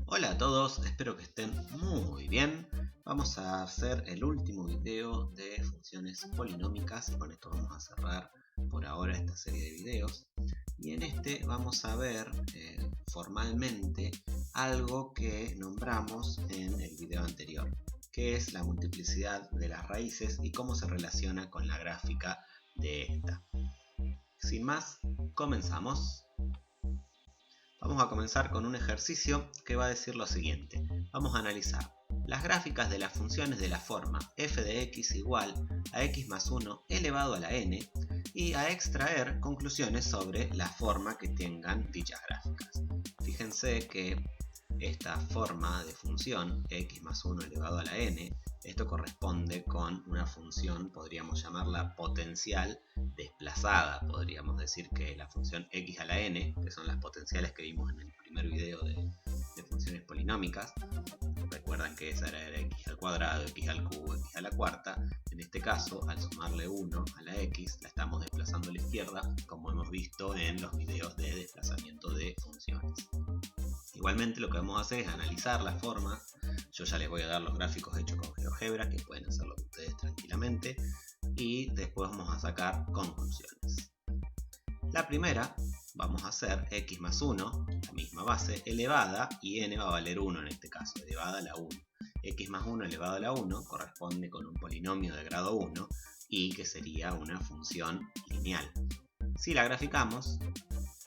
Hola a todos, espero que estén muy bien. Vamos a hacer el último video de funciones polinómicas y con esto vamos a cerrar por ahora esta serie de videos. Y en este vamos a ver formalmente algo que nombramos en el video anterior, que es la multiplicidad de las raíces y cómo se relaciona con la gráfica de esta. Sin más, comenzamos. Vamos a comenzar con un ejercicio que va a decir lo siguiente. Vamos a analizar las gráficas de las funciones de la forma f de x igual a x más 1 elevado a la n y a extraer conclusiones sobre la forma que tengan dichas gráficas. Fíjense que esta forma de función x más 1 elevado a la n, esto corresponde con una función, podríamos llamarla potencial desplazada. Podríamos decir que la función x a la n, que son las potenciales que vimos en el primer video de funciones polinómicas, recuerdan que esa era x al cuadrado, x al cubo, x a la cuarta. En este caso, al sumarle 1 a la x, la estamos desplazando a la izquierda, como hemos visto en los videos de desplazamiento de funciones. Igualmente lo que vamos a hacer es analizar las formas. Yo ya les voy a dar los gráficos hechos con GeoGebra, que pueden hacerlo ustedes tranquilamente, y después vamos a sacar conclusiones. La primera, vamos a hacer x más 1, la misma base, elevada, y n va a valer 1 en este caso, elevada a la 1. X más 1 elevado a la 1 corresponde con un polinomio de grado 1 y que sería una función lineal. Si la graficamos,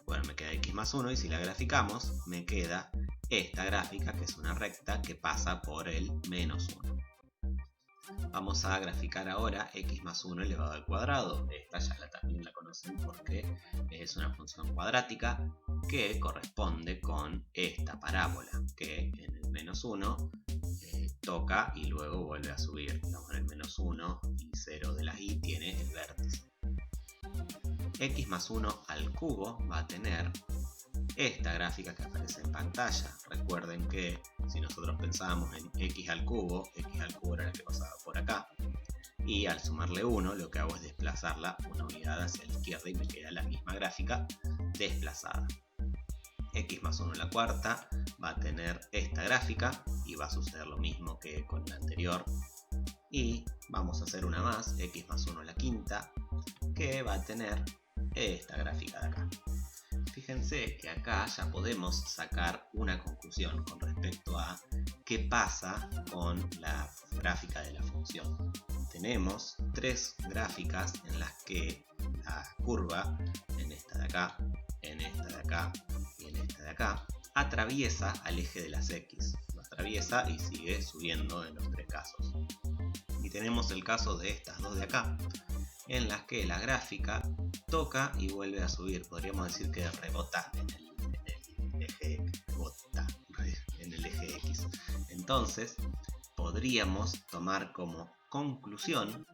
bueno, me queda x más 1 y si la graficamos me queda esta gráfica, que es una recta que pasa por el menos 1. Vamos a graficar ahora x más 1 elevado al cuadrado. Esta ya también la conocen porque es una función cuadrática que corresponde con esta parábola que en el menos 1 toca y luego vuelve a subir. Digamos, en el menos 1 y 0 de la y tiene el vértice. X más 1 al cubo va a tener esta gráfica que aparece en pantalla. Recuerden que si nosotros pensábamos en x al cubo era la que pasaba por acá, y al sumarle 1 lo que hago es desplazarla una unidad hacia la izquierda y me queda la misma gráfica desplazada. X más 1 a la cuarta va a tener esta gráfica y va a suceder lo mismo que con la anterior. Y vamos a hacer una más, x más 1 a la quinta, que va a tener esta gráfica de acá. Fíjense que acá ya podemos sacar una conclusión con respecto a qué pasa con la gráfica de la función. Tenemos tres gráficas en las que la curva, en esta de acá, en esta de acá y en esta de acá, atraviesa al eje de las x. Lo atraviesa y sigue subiendo en los tres casos. Y tenemos el caso de estas dos de acá, en las que la gráfica toca y vuelve a subir. Podríamos decir que rebota en el eje X. Entonces podríamos tomar como conclusión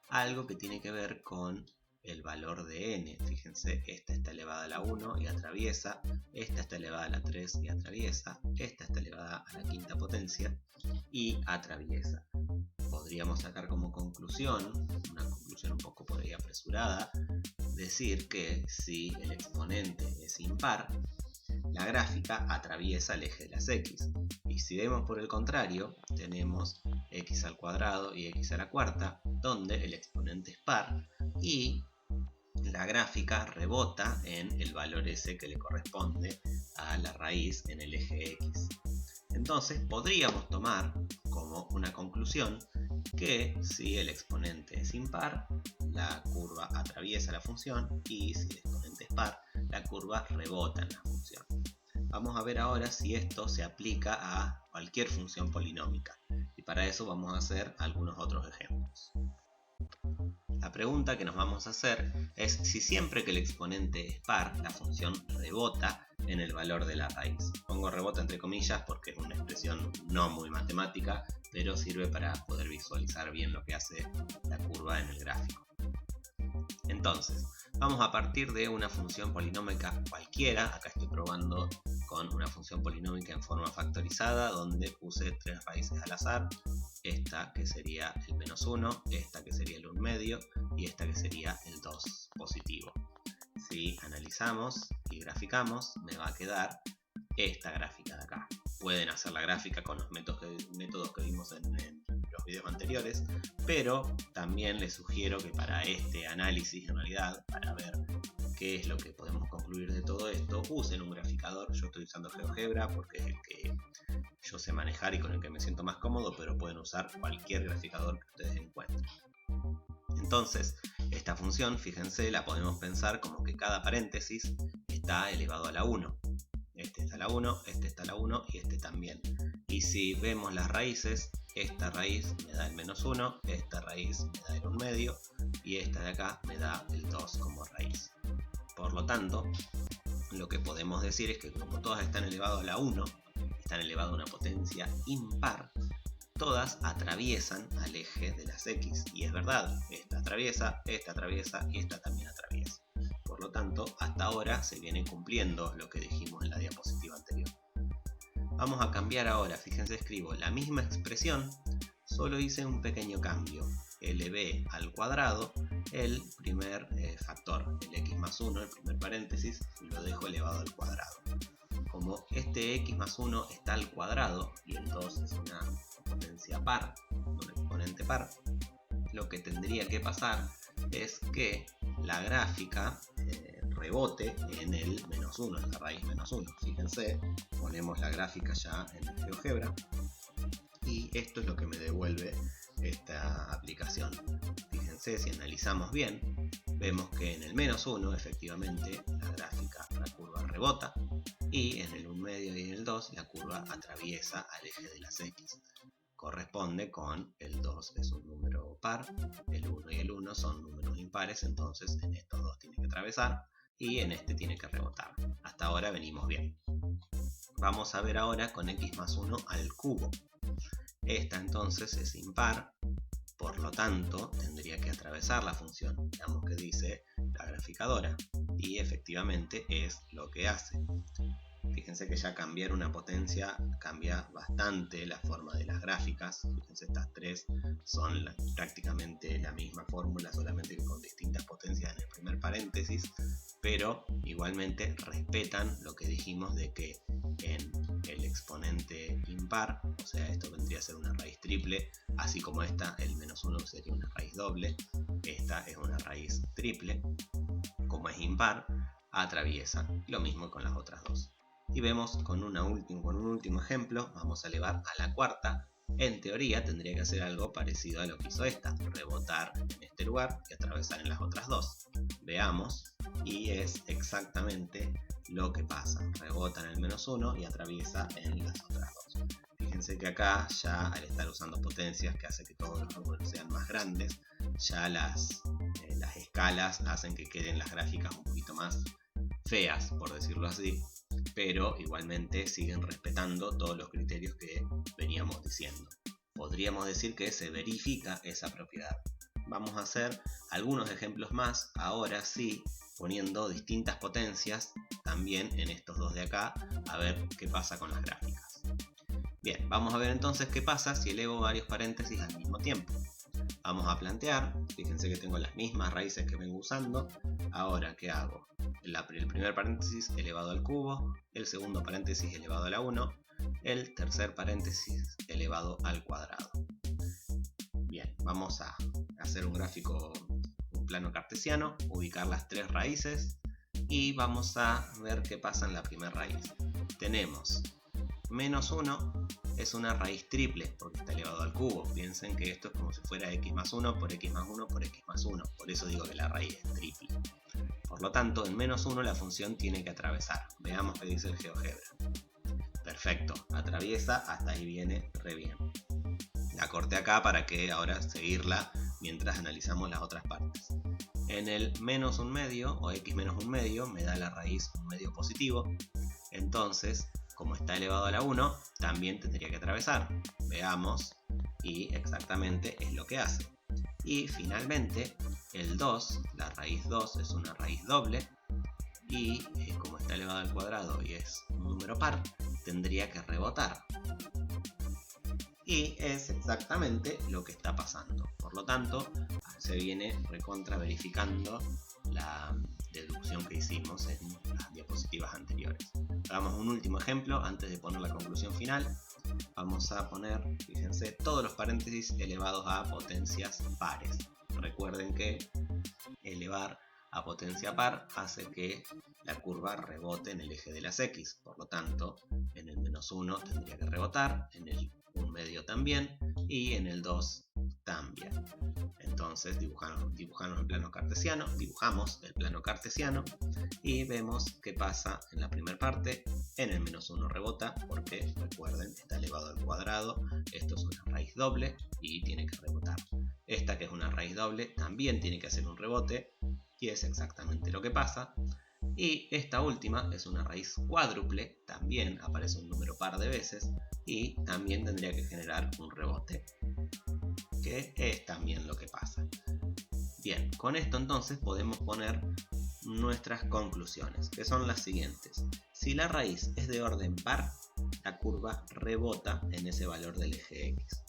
algo que tiene que ver con el valor de n. Fíjense, esta está elevada a la 1 y atraviesa, esta está elevada a la 3 y atraviesa, esta está elevada a la quinta potencia y atraviesa. Podríamos sacar como conclusión, una conclusión un poco por ahí apresurada, decir que si el exponente es impar, la gráfica atraviesa el eje de las x. Y si vemos por el contrario, tenemos x al cuadrado y x a la cuarta, donde el exponente es par y la gráfica rebota en el valor ese que le corresponde a la raíz en el eje x. Entonces podríamos tomar como una conclusión que si el exponente es impar, la curva atraviesa la función, y si el exponente es par, la curva rebota en la función. Vamos a ver ahora si esto se aplica a cualquier función polinómica, y para eso vamos a hacer algunos otros ejemplos. La pregunta que nos vamos a hacer es si siempre que el exponente es par, la función rebota en el valor de la raíz. Pongo rebota entre comillas porque es una expresión no muy matemática, pero sirve para poder visualizar bien lo que hace la curva en el gráfico. Entonces, vamos a partir de una función polinómica cualquiera. Acá estoy probando con una función polinómica en forma factorizada, donde puse tres raíces al azar. Esta que sería el menos 1, esta que sería el 1 medio y esta que sería el 2 positivo. Si analizamos y graficamos, me va a quedar esta gráfica de acá. Pueden hacer la gráfica con los métodos que vimos en los videos anteriores, pero también les sugiero que para este análisis, en realidad, para ver qué es lo que podemos concluir de todo esto, usen un graficador. Yo estoy usando GeoGebra porque es el que yo sé manejar y con el que me siento más cómodo, pero pueden usar cualquier graficador que ustedes encuentren. Entonces, esta función, fíjense, la podemos pensar como que cada paréntesis está elevado a la 1. Este está a la 1, este está a la 1 y este también. Y si vemos las raíces, esta raíz me da el menos 1, esta raíz me da el 1 medio y esta de acá me da el 2 como raíz. Por lo tanto, lo que podemos decir es que como todas están elevadas a la 1, están elevadas a una potencia impar, todas atraviesan al eje de las X. Y es verdad, esta atraviesa y esta también atraviesa. Por lo tanto, hasta ahora se viene cumpliendo lo que dijimos en la diapositiva anterior. Vamos a cambiar ahora, fíjense, escribo la misma expresión, solo hice un pequeño cambio. Elevé al cuadrado el primer factor, el x más 1, el primer paréntesis, y lo dejo elevado al cuadrado. Como este x más 1 está al cuadrado y el 2 es una potencia par, un exponente par, lo que tendría que pasar es que la gráfica rebote en el menos 1, en la raíz menos 1. Fíjense, ponemos la gráfica ya en el GeoGebra y esto es lo que me devuelve esta aplicación. Fíjense, si analizamos bien, vemos que en el menos 1 efectivamente la gráfica, la curva rebota, y en el 1 medio y en el 2 la curva atraviesa al eje de las X. Corresponde con el 2 es un número par, el 1 y el 1 son números impares, entonces en estos dos tiene que atravesar y en este tiene que rebotar. Hasta ahora venimos bien. Vamos a ver ahora con x más 1 al cubo. Esta entonces es impar, por lo tanto tendría que atravesar la función. Veamos qué dice la graficadora y efectivamente es lo que hace. Fíjense que ya cambiar una potencia cambia bastante la forma de las gráficas. Fíjense, estas tres son prácticamente la misma fórmula, solamente que con distintas potencias en el primer paréntesis, pero igualmente respetan lo que dijimos de que en el exponente impar, o sea, esto vendría a ser una raíz triple, así como esta, el menos 1 sería una raíz doble, esta es una raíz triple, como es impar, atraviesa. Lo mismo con las otras dos. Y vemos con un último ejemplo, vamos a elevar a la cuarta. En teoría tendría que hacer algo parecido a lo que hizo esta, rebotar en este lugar y atravesar en las otras dos. Veamos, y es exactamente lo que pasa. Rebota en el menos 1 y atraviesa en las otras dos. Fíjense que acá ya al estar usando potencias que hace que todos los números sean más grandes, ya las escalas hacen que queden las gráficas un poquito más feas, por decirlo así, pero igualmente siguen respetando todos los criterios que veníamos diciendo. Podríamos decir que se verifica esa propiedad. Vamos a hacer algunos ejemplos más, ahora sí, poniendo distintas potencias también en estos dos de acá, a ver qué pasa con las gráficas. Bien, vamos a ver entonces qué pasa si elevo varios paréntesis al mismo tiempo. Vamos a plantear, fíjense que tengo las mismas raíces que vengo usando. Ahora, ¿qué hago? El primer paréntesis elevado al cubo, el segundo paréntesis elevado a la 1, el tercer paréntesis elevado al cuadrado. Bien, vamos a hacer un gráfico, un plano cartesiano, ubicar las tres raíces y vamos a ver qué pasa en la primera raíz. Tenemos menos 1, es una raíz triple porque está elevado al cubo. Piensen que esto es como si fuera x más 1 por x más 1 por x más 1. Por eso digo que la raíz es triple. Por lo tanto, en menos 1 la función tiene que atravesar. Veamos qué dice el GeoGebra. Perfecto, atraviesa, hasta ahí viene re bien. La corté acá para que ahora seguirla mientras analizamos las otras partes. En el menos 1 medio o x menos 1 medio me da la raíz 1 medio positivo. Entonces, como está elevado a la 1, también tendría que atravesar. Veamos, y exactamente es lo que hace. Y finalmente, el 2, la raíz 2 es una raíz doble, y como está elevado al cuadrado y es un número par, tendría que rebotar. Y es exactamente lo que está pasando. Por lo tanto, se viene recontra verificando la deducción que hicimos en las diapositivas anteriores. Hagamos un último ejemplo antes de poner la conclusión final. Vamos a poner, fíjense, todos los paréntesis elevados a potencias pares. Recuerden que elevar a potencia par hace que la curva rebote en el eje de las X. Por lo tanto, en el -1 tendría que rebotar, en el 1/2 también y en el 2 también. Entonces dibujamos el plano cartesiano, dibujamos el plano cartesiano y vemos qué pasa en la primera parte. En el -1 rebota porque, recuerden, está elevado al cuadrado. Esto es una raíz doble y tiene que rebotar. Esta, que es una raíz doble, también tiene que hacer un rebote y es exactamente lo que pasa. Y esta última es una raíz cuádruple, también aparece un número par de veces y también tendría que generar un rebote, que es también lo que pasa. Bien, con esto entonces podemos poner nuestras conclusiones, que son las siguientes. Si la raíz es de orden par, la curva rebota en ese valor del eje X.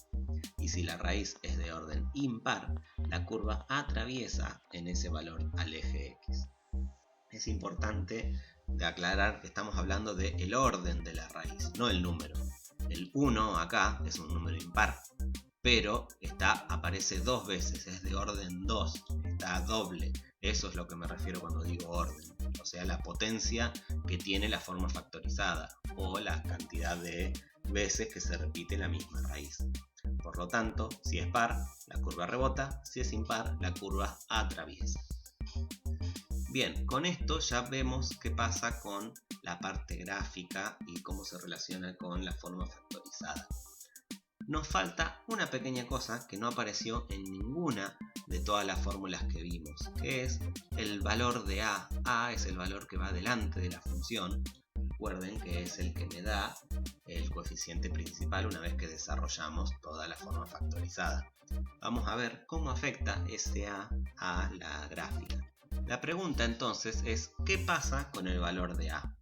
Y si la raíz es de orden impar, la curva atraviesa en ese valor al eje X. Es importante de aclarar que estamos hablando del orden de la raíz, no el número. El 1 acá es un número impar, pero aparece dos veces, es de orden 2, está doble. Eso es lo que me refiero cuando digo orden, o sea, la potencia que tiene la forma factorizada o la cantidad de veces que se repite la misma raíz. Por lo tanto, si es par, la curva rebota, si es impar, la curva atraviesa. Bien, con esto ya vemos qué pasa con la parte gráfica y cómo se relaciona con la forma factorizada. Nos falta una pequeña cosa que no apareció en ninguna de todas las fórmulas que vimos, que es el valor de A. A es el valor que va delante de la función. Recuerden que es el que me da el coeficiente principal una vez que desarrollamos toda la forma factorizada. Vamos a ver cómo afecta ese A la gráfica. La pregunta entonces es, ¿qué pasa con el valor de A?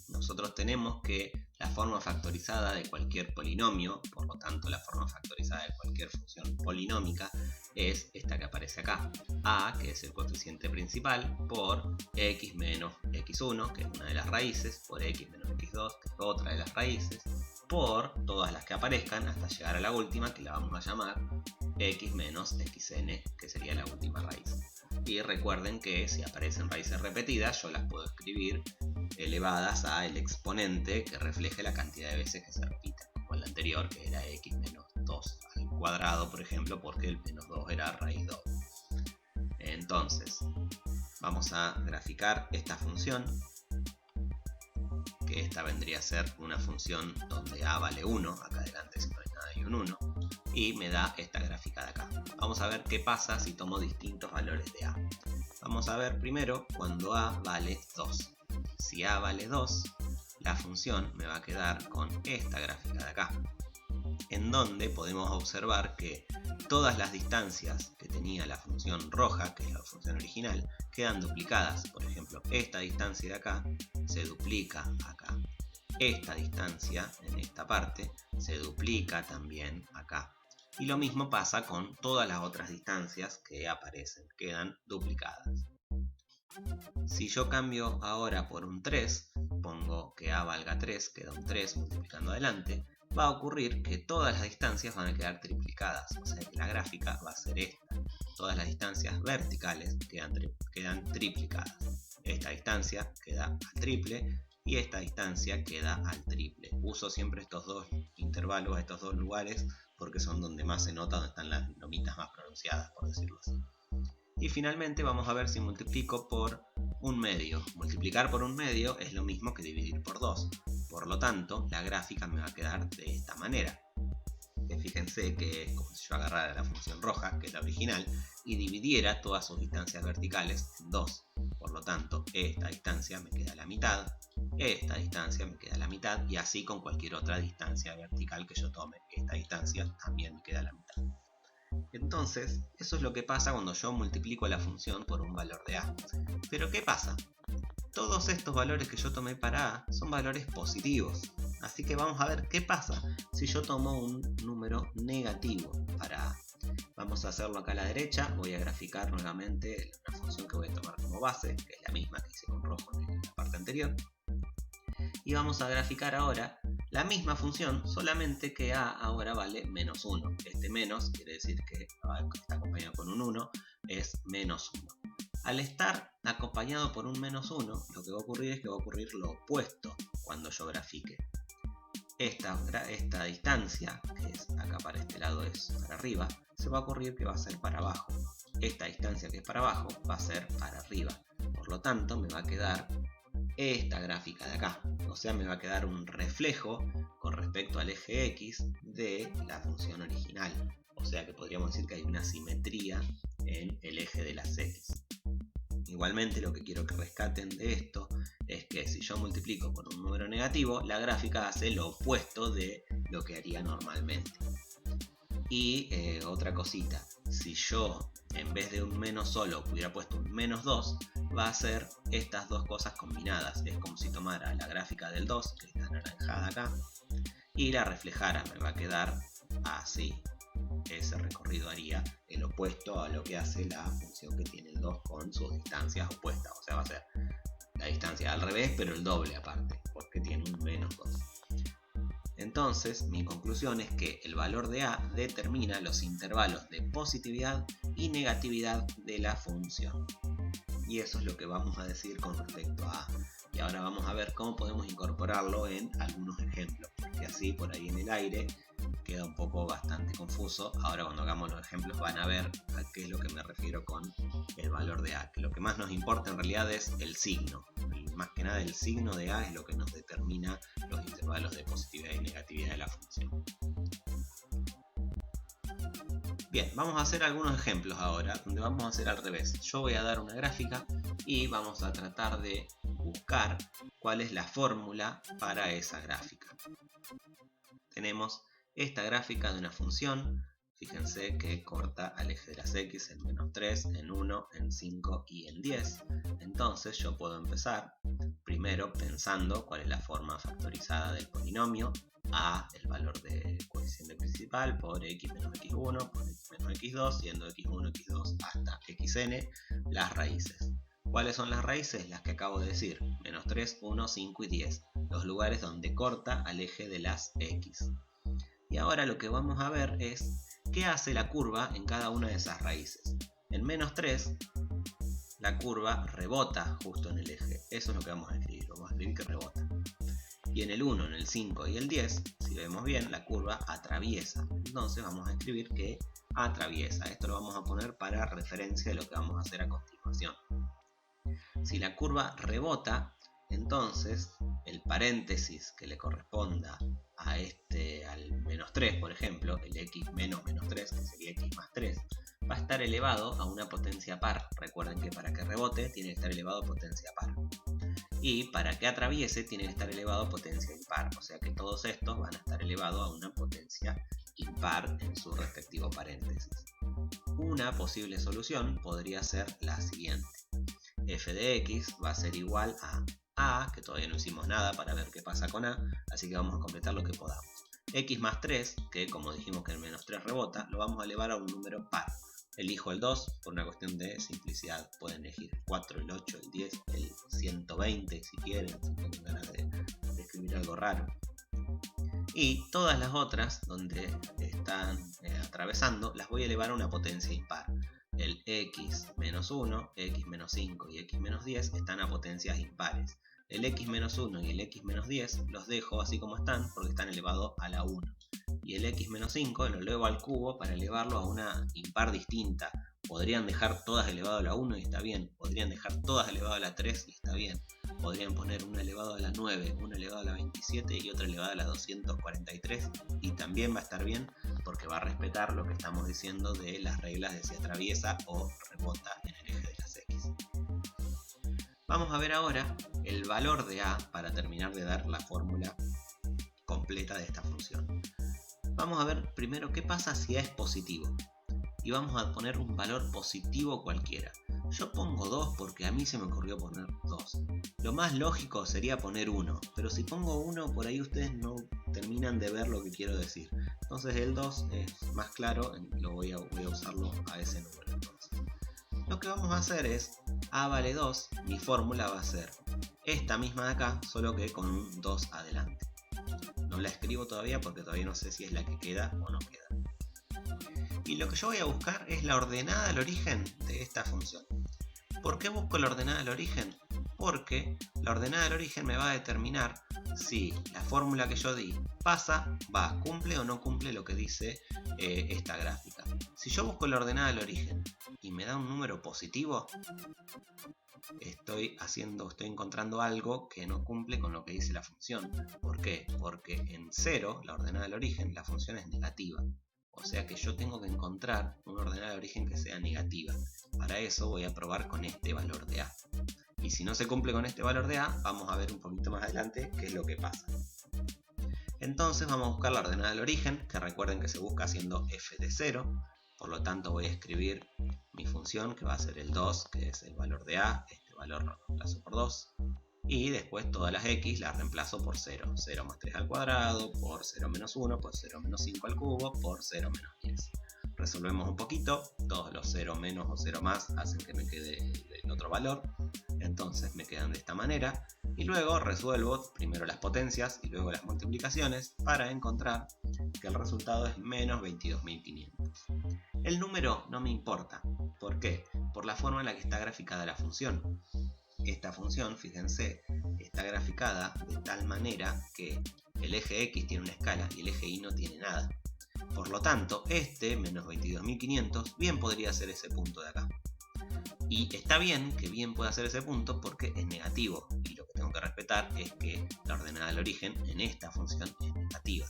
Nosotros tenemos que la forma factorizada de cualquier polinomio, por lo tanto la forma factorizada de cualquier función polinómica, es esta que aparece acá. A, que es el coeficiente principal, por x menos x1, que es una de las raíces, por x menos x2, que es otra de las raíces, por todas las que aparezcan hasta llegar a la última, que la vamos a llamar x menos xn, que sería la última raíz. Y recuerden que si aparecen raíces repetidas, yo las puedo escribir elevadas a el exponente que refleje la cantidad de veces que se repite, como el anterior, que era x menos 2 al cuadrado, por ejemplo, porque el menos 2 era raíz 2. Entonces, vamos a graficar esta función, que esta vendría a ser una función donde a vale 1, acá adelante siempre hay nada y un 1, y me da esta gráfica de acá. Vamos a ver qué pasa si tomo distintos valores de a. Vamos a ver primero cuando a vale 2. Si a vale 2, la función me va a quedar con esta gráfica de acá, en donde podemos observar que todas las distancias que tenía la función roja, que es la función original, quedan duplicadas. Por ejemplo, esta distancia de acá se duplica acá. Esta distancia en esta parte se duplica también acá. Y lo mismo pasa con todas las otras distancias que aparecen, quedan duplicadas. Si yo cambio ahora por un 3, pongo que a valga 3, queda un 3 multiplicando adelante, va a ocurrir que todas las distancias van a quedar triplicadas, o sea que la gráfica va a ser esta. Todas las distancias verticales quedan triplicadas. Esta distancia queda al triple y esta distancia queda al triple. Uso siempre estos dos intervalos, estos dos lugares, porque son donde más se nota, donde están las lomitas más pronunciadas, por decirlo así. Y finalmente vamos a ver si multiplico por un medio. Multiplicar por un medio es lo mismo que dividir por 2. Por lo tanto, la gráfica me va a quedar de esta manera. Fíjense que es como si yo agarrara la función roja, que es la original, y dividiera todas sus distancias verticales en 2. Por lo tanto, esta distancia me queda a la mitad, esta distancia me queda a la mitad, y así con cualquier otra distancia vertical que yo tome. Esta distancia también me queda a la mitad. Entonces, eso es lo que pasa cuando yo multiplico la función por un valor de a. Pero ¿qué pasa? Todos estos valores que yo tomé para a son valores positivos. Así que vamos a ver qué pasa si yo tomo un número negativo para a. Vamos a hacerlo acá a la derecha. Voy a graficar nuevamente una función que voy a tomar como base, que es la misma que hice con rojo en la parte anterior. Y vamos a graficar ahora la misma función, solamente que a ahora vale menos 1. Este menos quiere decir que está acompañado con un 1, es menos 1. Al estar acompañado por un menos 1, lo que va a ocurrir es que va a ocurrir lo opuesto cuando yo grafique. Esta distancia, que es acá para este lado es para arriba, se va a ocurrir que va a ser para abajo. Esta distancia que es para abajo va a ser para arriba. Por lo tanto, me va a quedar esta gráfica de acá. O sea, me va a quedar un reflejo con respecto al eje X de la función original. O sea que podríamos decir que hay una simetría en el eje de las X. Igualmente, lo que quiero que rescaten de esto es que si yo multiplico por un número negativo, la gráfica hace lo opuesto de lo que haría normalmente. Y otra cosita, si yo en vez de un menos solo hubiera puesto un menos 2, va a ser estas dos cosas combinadas. Es como si tomara la gráfica del 2, que está anaranjada acá, y la reflejara. Me va a quedar así. Ese recorrido haría el opuesto a lo que hace la función que tiene el 2 con sus distancias opuestas. O sea, va a ser la distancia al revés, pero el doble aparte, porque tiene un menos 2. Entonces, mi conclusión es que el valor de a determina los intervalos de positividad y negatividad de la función. Y eso es lo que vamos a decir con respecto a a. Y ahora vamos a ver cómo podemos incorporarlo en algunos ejemplos, porque así por ahí en el aire queda un poco bastante confuso. Ahora cuando hagamos los ejemplos van a ver a qué es lo que me refiero con el valor de a, que lo que más nos importa en realidad es el signo. Más que nada el signo de a es lo que nos determina los intervalos de positividad y negatividad de la función. Bien, vamos a hacer algunos ejemplos ahora, donde vamos a hacer al revés. Yo voy a dar una gráfica y vamos a tratar de buscar cuál es la fórmula para esa gráfica. Tenemos esta gráfica de una función. Fíjense que corta al eje de las X en menos 3, en 1, en 5 y en 10. Entonces yo puedo empezar primero pensando cuál es la forma factorizada del polinomio. A, el valor de coeficiente principal, por x menos x1, por x menos x2, siendo x1, x2 hasta xn, las raíces. ¿Cuáles son las raíces? Las que acabo de decir, menos 3, 1, 5 y 10, los lugares donde corta al eje de las x. Y ahora lo que vamos a ver es qué hace la curva en cada una de esas raíces. En menos 3, la curva rebota justo en el eje. Eso es lo que vamos a escribir. Vamos a escribir que rebota. Y en el 1, en el 5 y el 10, si vemos bien, la curva atraviesa. Entonces vamos a escribir que atraviesa. Esto lo vamos a poner para referencia de lo que vamos a hacer a continuación. Si la curva rebota, entonces el paréntesis que le corresponda a al menos 3, por ejemplo, el x menos menos 3, que sería x más 3, va a estar elevado a una potencia par. Recuerden que para que rebote tiene que estar elevado a potencia par. Y para que atraviese tiene que estar elevado a potencia impar. O sea que todos estos van a estar elevados a una potencia impar en su respectivo paréntesis. Una posible solución podría ser la siguiente. F de x va a ser igual a, que todavía no hicimos nada para ver qué pasa con a, así que vamos a completar lo que podamos. X más 3, que como dijimos que el menos 3 rebota, lo vamos a elevar a un número par. Elijo el 2 por una cuestión de simplicidad. Pueden elegir el 4, el 8, el 10, el 120 si quieren, si tienen ganas de escribir algo raro. Y todas las otras donde están atravesando las voy a elevar a una potencia impar. El x menos 1, x menos 5 y x menos 10 están a potencias impares. El x menos 1 y el x menos 10 los dejo así como están porque están elevados a la 1. Y el x menos 5 lo elevo al cubo para elevarlo a una impar distinta. Podrían dejar todas elevado a la 1 y está bien. Podrían dejar todas elevado a la 3 y está bien. Podrían poner una elevado a la 9, una elevado a la 27 y otra elevada a la 243 y también va a estar bien porque va a respetar lo que estamos diciendo de las reglas de si atraviesa o rebota en el eje de las X. Vamos a ver ahora el valor de a para terminar de dar la fórmula completa de esta función. Vamos a ver primero qué pasa si a es positivo y vamos a poner un valor positivo cualquiera. Yo pongo 2 porque a mí se me ocurrió poner 2. Lo más lógico sería poner 1, pero si pongo 1 por ahí ustedes no terminan de ver lo que quiero decir. Entonces el 2 es más claro, voy a usarlo a ese número. Entonces, lo que vamos a hacer es A vale 2, mi fórmula va a ser esta misma de acá, solo que con un 2 adelante. No la escribo todavía porque todavía no sé si es la que queda o no queda. Y lo que yo voy a buscar es la ordenada del origen de esta función. ¿Por qué busco la ordenada del origen? Porque la ordenada del origen me va a determinar si la fórmula que yo di cumple o no cumple lo que dice esta gráfica. Si yo busco la ordenada del origen y me da un número positivo, estoy encontrando algo que no cumple con lo que dice la función. ¿Por qué? Porque en 0, la ordenada del origen, la función es negativa. O sea que yo tengo que encontrar una ordenada de origen que sea negativa. Para eso voy a probar con este valor de A. Y si no se cumple con este valor de A, vamos a ver un poquito más adelante qué es lo que pasa. Entonces vamos a buscar la ordenada del origen, que recuerden que se busca haciendo f de 0. Por lo tanto voy a escribir mi función, que va a ser el 2, que es el valor de A. Este valor lo reemplazo por 2. Y después todas las x las reemplazo por 0. 0 más 3 al cuadrado, por 0 menos 1, por 0 menos 5 al cubo, por 0 menos 10. Resolvemos un poquito, todos los 0 menos o 0 más hacen que me quede el otro valor. Entonces me quedan de esta manera. Y luego resuelvo primero las potencias y luego las multiplicaciones para encontrar que el resultado es menos 22.500. El número no me importa. ¿Por qué? Por la forma en la que está graficada la función. Esta función, fíjense, está graficada de tal manera que el eje X tiene una escala y el eje Y no tiene nada. Por lo tanto, este, menos 22.500, bien podría ser ese punto de acá. Y está bien que bien pueda ser ese punto porque es negativo. Y lo que tengo que respetar es que la ordenada del origen en esta función es negativa.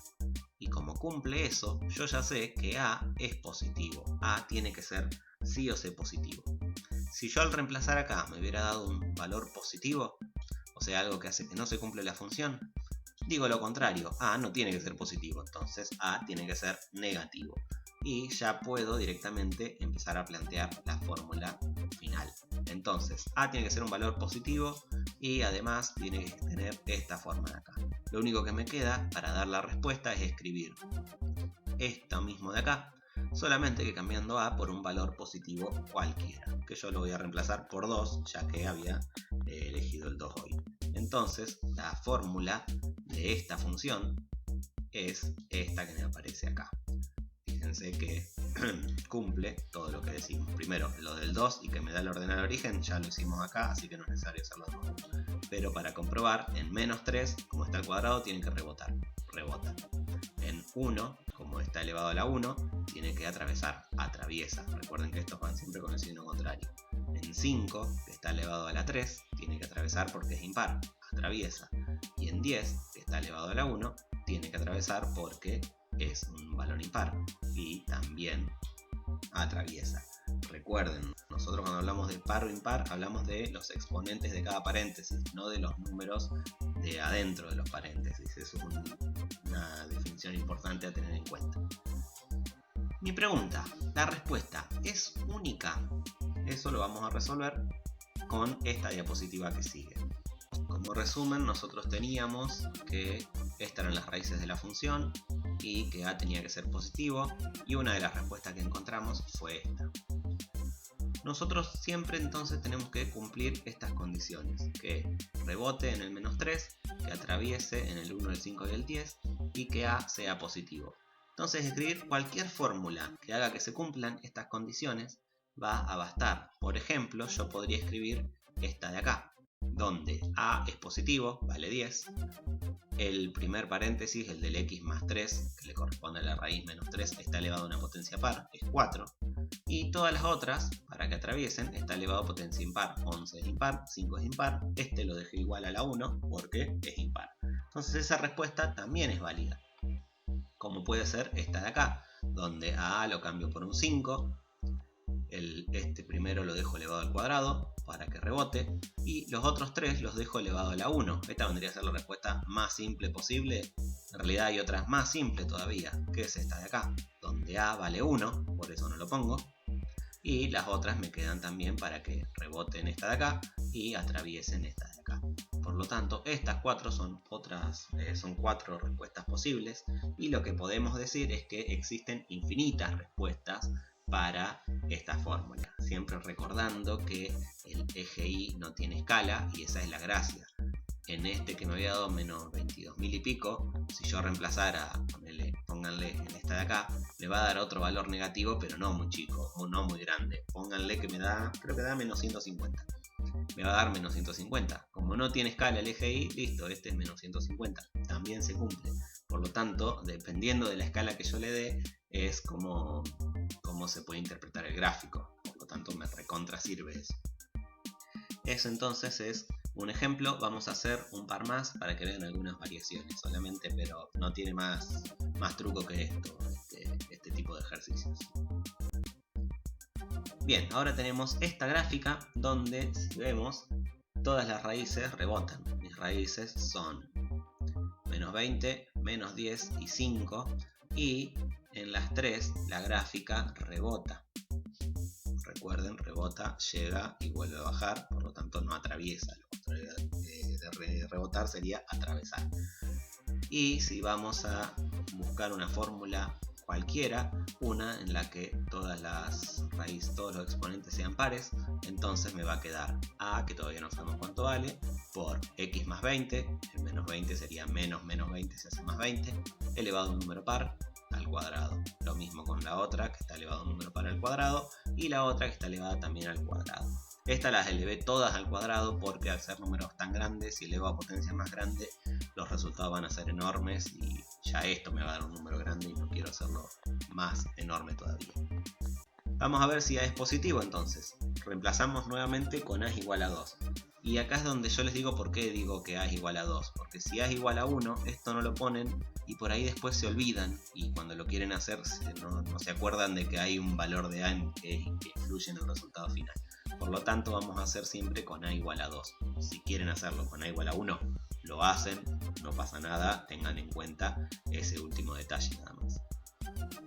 Y como cumple eso, yo ya sé que A es positivo. A tiene que ser sí o sí positivo. Si yo al reemplazar acá me hubiera dado un valor positivo, o sea, algo que hace que no se cumple la función, digo lo contrario, A no tiene que ser positivo, entonces A tiene que ser negativo. Y ya puedo directamente empezar a plantear la fórmula final. Entonces, A tiene que ser un valor positivo y además tiene que tener esta forma de acá. Lo único que me queda para dar la respuesta es escribir esto mismo de acá, solamente que cambiando A por un valor positivo cualquiera, que yo lo voy a reemplazar por 2, ya que había elegido el 2 hoy. Entonces, la fórmula de esta función es esta que me aparece acá. Fíjense que cumple todo lo que decimos. Primero, lo del 2 y que me da la ordenada de origen, ya lo hicimos acá, así que no es necesario hacerlo de nuevo. Pero para comprobar, en menos 3, como está al cuadrado, tiene que rebotar. Rebota. En 1, como está elevado a la 1, tiene que atravesar. Atraviesa. Recuerden que estos van siempre con el signo contrario. En 5, que está elevado a la 3, tiene que atravesar porque es impar. Atraviesa. Y en 10, que está elevado a la 1, tiene que atravesar porque es un valor impar y también atraviesa. Recuerden, nosotros cuando hablamos de par o impar hablamos de los exponentes de cada paréntesis, no de los números de adentro de los paréntesis. Eso es una definición importante a tener en cuenta. Mi pregunta, ¿la respuesta es única? Eso lo vamos a resolver con esta diapositiva que sigue. Como resumen, nosotros teníamos que estas eran las raíces de la función y que A tenía que ser positivo, y una de las respuestas que encontramos fue esta. Nosotros siempre entonces tenemos que cumplir estas condiciones, que rebote en el menos 3, que atraviese en el 1, el 5 y el 10 y que A sea positivo. Entonces escribir cualquier fórmula que haga que se cumplan estas condiciones va a bastar. Por ejemplo, yo podría escribir esta de acá, donde A es positivo, vale 10, el primer paréntesis, el del x más 3, que le corresponde a la raíz menos 3, está elevado a una potencia par, es 4, y todas las otras, para que atraviesen, está elevado a potencia impar. 11 es impar, 5 es impar, este lo dejé igual a la 1 porque es impar. Entonces esa respuesta también es válida, como puede ser esta de acá, donde a lo cambio por un 5, este primero lo dejo elevado al cuadrado para que rebote, y los otros tres los dejo elevado a la 1. Esta vendría a ser la respuesta más simple posible. En realidad hay otras más simples todavía, que es esta de acá, donde A vale 1, por eso no lo pongo. y las otras me quedan también para que reboten esta de acá y atraviesen esta de acá. Por lo tanto, estas 4 son son 4 respuestas posibles, y lo que podemos decir es que existen infinitas respuestas para esta fórmula, siempre recordando que el eje Y no tiene escala, y esa es la gracia. En este que me había dado menos 22.000 y pico, si yo reemplazara, pónganle en esta de acá, le va a dar otro valor negativo, pero no muy chico o no muy grande. Pónganle que creo que da menos 150. Me va a dar menos 150. Como no tiene escala el eje Y, listo, este es menos 150. También se cumple. Por lo tanto, dependiendo de la escala que yo le dé, es como se puede interpretar el gráfico. Por lo tanto, me recontra sirve eso. Eso entonces es un ejemplo. Vamos a hacer un par más para que vean algunas variaciones solamente, pero no tiene más truco que esto, este tipo de ejercicios. Bien, ahora tenemos esta gráfica donde, si vemos, todas las raíces rebotan. Mis raíces son menos 20, menos 10 y 5, y en las 3 la gráfica rebota. Recuerden, rebota, llega y vuelve a bajar, por lo tanto no atraviesa. Lo contrario de rebotar sería atravesar. Y si vamos a buscar una fórmula cualquiera, una en la que todos los exponentes sean pares, entonces me va a quedar a, que todavía no sabemos cuánto vale, por x más 20, el menos 20 sería menos 20 se hace más 20, elevado a un número par al cuadrado. Lo mismo con la otra que está elevado a un número par al cuadrado, y la otra que está elevada también al cuadrado. Estas las elevé todas al cuadrado porque al ser números tan grandes, si elevo a potencia más grande, los resultados van a ser enormes, y ya esto me va a dar un número grande y no quiero hacerlo más enorme todavía. Vamos a ver si A es positivo entonces. Reemplazamos nuevamente con A es igual a 2. Y acá es donde yo les digo por qué digo que A es igual a 2. Porque si A es igual a 1, esto no lo ponen y por ahí después se olvidan. Y cuando lo quieren hacer no se acuerdan de que hay un valor de A que influye en el resultado final. Por lo tanto, vamos a hacer siempre con A igual a 2. Si quieren hacerlo con A igual a 1, lo hacen, no pasa nada, tengan en cuenta ese último detalle nada más.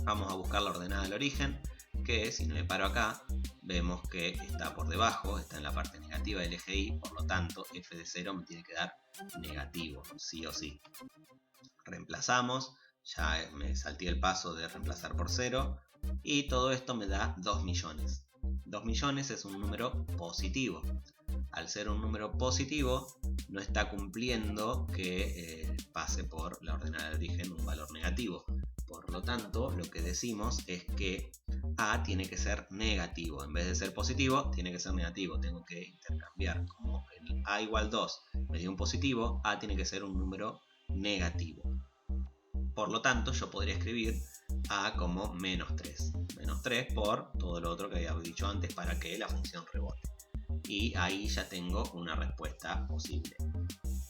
Vamos a buscar la ordenada del origen, que si me paro acá, vemos que está por debajo, está en la parte negativa del eje Y, por lo tanto f de 0 me tiene que dar negativo, sí o sí. Reemplazamos, ya me salté el paso de reemplazar por 0, y todo esto me da 2 millones. 2 millones es un número positivo. Al ser un número positivo, no está cumpliendo que pase por la ordenada de origen un valor negativo. Por lo tanto, lo que decimos es que A tiene que ser negativo. En vez de ser positivo, tiene que ser negativo. Tengo que intercambiar. Como el A igual 2 me dio un positivo, A tiene que ser un número negativo. Por lo tanto, yo podría escribir A como menos 3. Menos 3 por todo lo otro que había dicho antes para que la función rebote. Y ahí ya tengo una respuesta posible.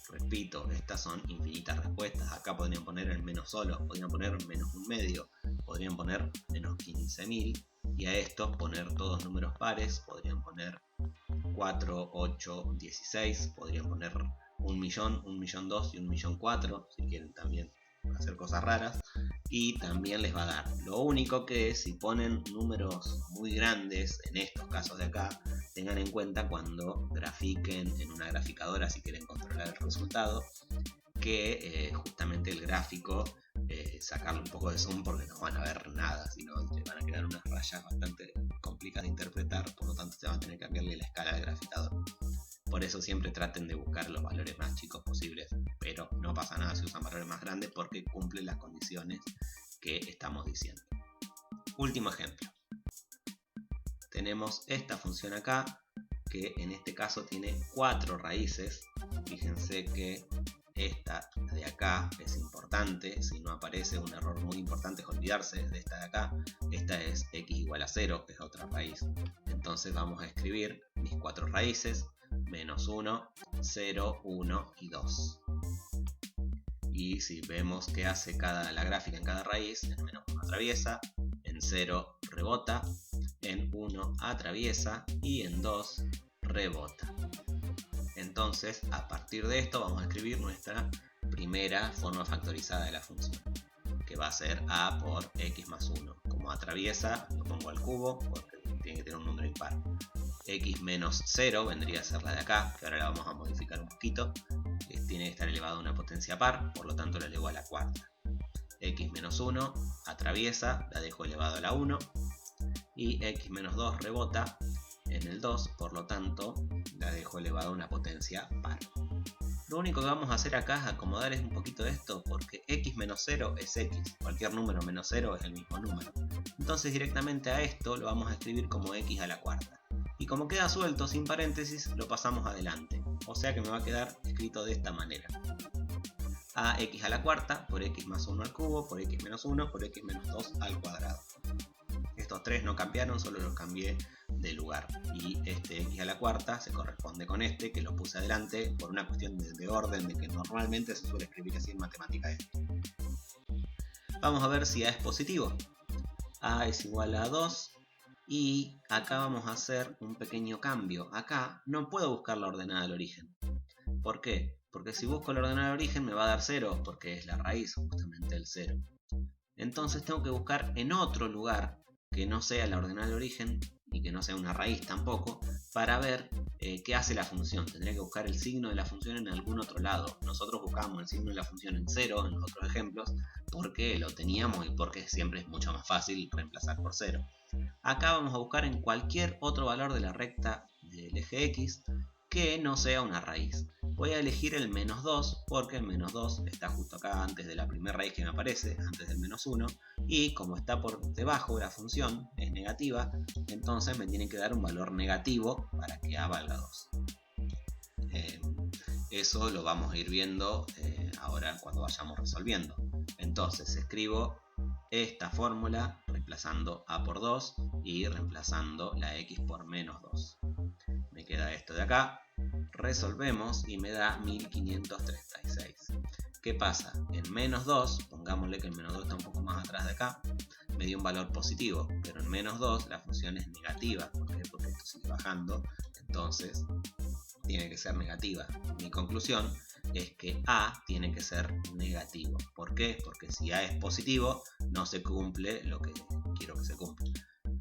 Repito, estas son infinitas respuestas. Acá podrían poner el menos solo, podrían poner menos un medio, podrían poner menos 15.000, y a estos poner todos números pares, podrían poner 4, 8, 16, podrían poner 1.000.000, 1.000.002 y 1.000.004, si quieren también hacer cosas raras, y también les va a dar. Lo único que si ponen números muy grandes, en estos casos de acá, tengan en cuenta cuando grafiquen en una graficadora, si quieren controlar el resultado, que justamente el gráfico, sacarle un poco de zoom porque no van a ver nada, sino van a quedar unas rayas bastante complicadas de interpretar, por lo tanto se va a tener que cambiarle la escala del graficador. Por eso siempre traten de buscar los valores más chicos posibles, pero no pasa nada si usan valores más grandes porque cumplen las condiciones que estamos diciendo. Último ejemplo. Tenemos esta función acá, que en este caso tiene 4 raíces. Fíjense que esta de acá es importante, si no aparece un error muy importante es olvidarse de esta de acá. Esta es x igual a 0, que es otra raíz. Entonces vamos a escribir mis 4 raíces, menos 1, 0, 1 y 2. Y si vemos qué hace la gráfica en cada raíz, en menos 1 atraviesa, en 0 rebota, en 1 atraviesa y en 2 rebota. Entonces, a partir de esto vamos a escribir nuestra primera forma factorizada de la función, que va a ser a por x más 1. Como atraviesa, lo pongo al cubo, porque tiene que tener un número impar. X menos 0 vendría a ser la de acá, que ahora la vamos a modificar un poquito. Tiene que estar elevado a una potencia par, por lo tanto la elevo a la cuarta. X menos 1 atraviesa, la dejo elevado a la 1. Y X menos 2 rebota en el 2, por lo tanto la dejo elevado a una potencia par. Lo único que vamos a hacer acá es acomodar un poquito esto, porque X menos 0 es X, cualquier número menos 0 es el mismo número. Entonces directamente a esto lo vamos a escribir como X a la cuarta. Y como queda suelto sin paréntesis, lo pasamos adelante. O sea que me va a quedar escrito de esta manera. A X a la cuarta por X más 1 al cubo, por X menos 1, por X menos 2 al cuadrado. Estos tres no cambiaron, solo los cambié de lugar. Y este X a la cuarta se corresponde con este, que lo puse adelante por una cuestión de orden, de que normalmente se suele escribir así en matemática esto. Vamos a ver si A es positivo. A es igual a 2. Y acá vamos a hacer un pequeño cambio. Acá no puedo buscar la ordenada del origen. ¿Por qué? Porque si busco la ordenada del origen me va a dar 0, porque es la raíz justamente el 0. Entonces tengo que buscar en otro lugar que no sea la ordenada del origen y que no sea una raíz tampoco, para ver qué hace la función. Tendría que buscar el signo de la función en algún otro lado. Nosotros buscamos el signo de la función en 0 en los otros ejemplos porque lo teníamos y porque siempre es mucho más fácil reemplazar por 0. Acá vamos a buscar en cualquier otro valor de la recta del eje X que no sea una raíz. Voy a elegir el menos 2 porque el menos 2 está justo acá antes de la primera raíz que me aparece, antes del menos 1, y como está por debajo de la función, es negativa, entonces me tiene que dar un valor negativo para que A valga 2. Eso lo vamos a ir viendo ahora cuando vayamos resolviendo. Entonces escribo esta fórmula reemplazando A por 2 y reemplazando la X por menos 2. Me queda esto de acá. Resolvemos y me da 1536. ¿Qué pasa? En menos 2, pongámosle que el menos 2 está un poco más atrás de acá, me dio un valor positivo, pero en menos 2 la función es negativa. ¿Por qué? Porque esto sigue bajando, entonces tiene que ser negativa. Mi conclusión es que A tiene que ser negativo. ¿Por qué? Porque si A es positivo, no se cumple lo que quiero que se cumpla.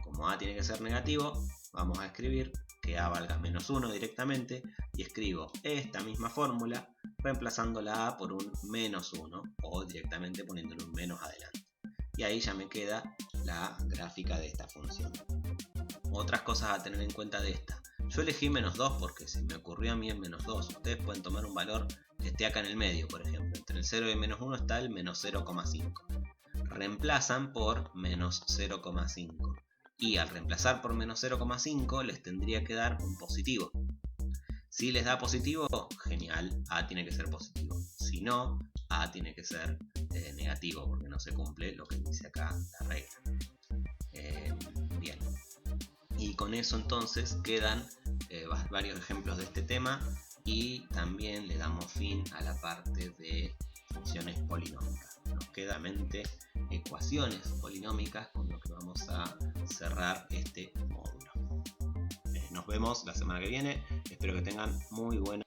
Como A tiene que ser negativo, vamos a escribir que A valga menos 1 directamente y escribo esta misma fórmula reemplazando la A por un menos 1 o directamente poniéndole un menos adelante. Y ahí ya me queda la gráfica de esta función. Otras cosas a tener en cuenta de esta. Yo elegí menos 2 porque se me ocurrió a mí en menos 2. Ustedes pueden tomar un valor que esté acá en el medio, por ejemplo. Entre el 0 y el menos 1 está el menos 0,5. Reemplazan por menos 0,5. Y al reemplazar por menos 0,5 les tendría que dar un positivo. Si les da positivo, genial, A tiene que ser positivo. Si no, A tiene que ser negativo porque no se cumple lo que dice acá la regla. Bien. Y con eso entonces quedan varios ejemplos de este tema y también le damos fin a la parte de funciones polinómicas. Nos queda mente ecuaciones polinómicas con lo que vamos a cerrar este módulo. Nos vemos la semana que viene. Espero que tengan muy buena